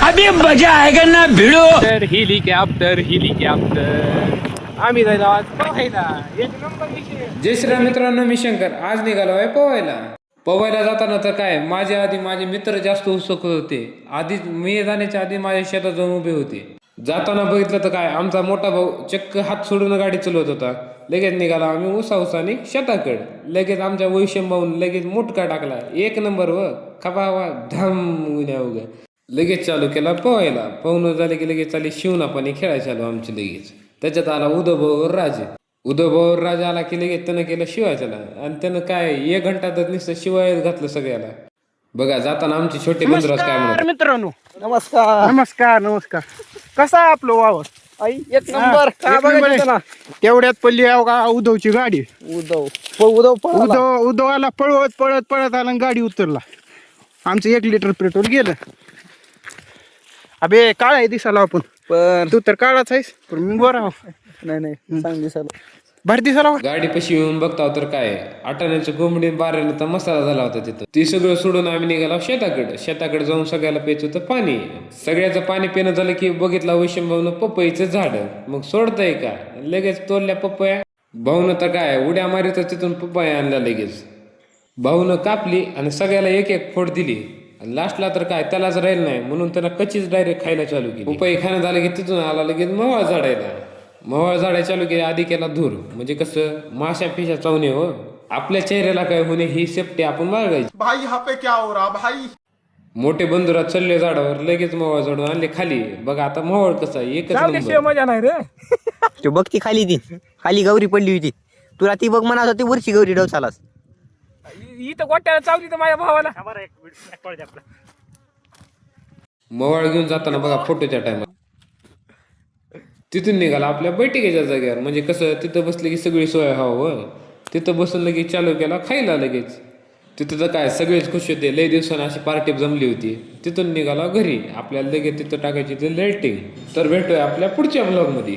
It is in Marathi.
अभी मजा आएगा ना भिड़ो. हेलिकॉप्टर आम्ही जायला आज पोहायला. एक नंबर विषय. जय श्रीराम मित्रांनो, मी शंकर. आज निघालो आहे पोहायला जाताना तर काय माझ्या आधी माझे मित्र जास्त उत्सुक होते. आधी मी जाण्याच्या आधी माझ्या शेतात जाऊन उभे होते. जाताना बघितलं तर काय आमचा मोठा भाऊ चक्क हात सोडून गाडी चालवत होता. लगेच निघाला आम्ही उसाने शेताकडे. लगेच आमच्या वैशम भाऊन लगेच मुटका टाकला. एक नंबर व खपावा धाम उद्या उद्या लगेच चालू केला पोहायला. पोहणं झाले की लगेच चाली शिवना पाणी खेळायला चालू आमची लगेच. त्याच्यात आला उदयभाऊ राज आला की लगेच त्यानं केलं शिवायच्याला. आणि त्यानं काय 1 घंटा तर नुसतं शिवायच घातलं सगळ्याला. बघा जाताना आमचे छोटे बंधुराज काय म्हणतात. मित्रांनो नमस्कार. नमस्कार. कसा आहे आपलं वावर? आई एक नंबर. काय बघायचं ना तेवढ्यात पडली का उद्धवची गाडी. उद्धवाला पळत आला आणि गाडी उतरला. आमचं 1 लिटर पेट्रोल गेलं. अबे काळा आहे दिसायला आपण. पण तू तर काळाच आहेस पण मी गोरा आहो. नाही सांग दिसायला. भारी दिसायला. गाडी पशी येऊन बघताव तर काय आटाण्याच्या कोंबडी बाऱ्यानं तर मसाला झाला होता तिथं. ती सगळं सोडून आम्ही निघालो शेताकडे जाऊन सगळ्याला प्यायचं होतं पाणी. सगळ्याचं पाणी पिणं झालं की बघितला वैशम भाऊनं पपईचं झाड. मग सोडतंय का लगेच तोडल्या पपया. भाऊनं तर काय उड्या मारित तिथून पपया आणल्या लगेच. भाऊनं कापली आणि सगळ्याला एक फोड दिली. लास्टला तर काय त्यालाच राहील नाही म्हणून त्याला कच्चीच डायरेक्ट खायला चालू केली. पपई खाणं झालं की तिथून आला लगेच मवाळ झाडायला चालू केली. आधी केला धूर म्हणजे कसं माशा फिशा चावणे हो. आपल्या चेहऱ्याला काय होणे ही सेफ्टी आपण बाळगायची. भाई यहाँ पे क्या हो रहा भाई. मोठे बंधुरात चढले झाडावर लगेच मवाळ झाडून आणले खाली. बघा आता मवाळ कसा एकच नंबर. मजा नाही रे. तू बघ ती खाली गौरी पडली होती. तुला ती बघ म्हणत होती वरची गौरी डवसालाच. इथं गोट्याला चावली तर माझ्या भावाला. मवाळ घेऊन जाताना बघा फोटोच्या टायमात तिथून निघाला आपल्या बैठकीच्या जागेवर. म्हणजे कसं तिथं बसले की सगळी सोय हवं. तिथं बसून लगेच चालू केला खायला लगेच. तिथं तर काय सगळेच खुश होते. लय दिवसानं अशी पार्टी जमली होती. तिथून निघाला घरी. आपल्याला लगेच तिथं टाकायची ते लाईटिंग. तर भेटूया आपल्या पुढच्या ब्लॉगमध्ये.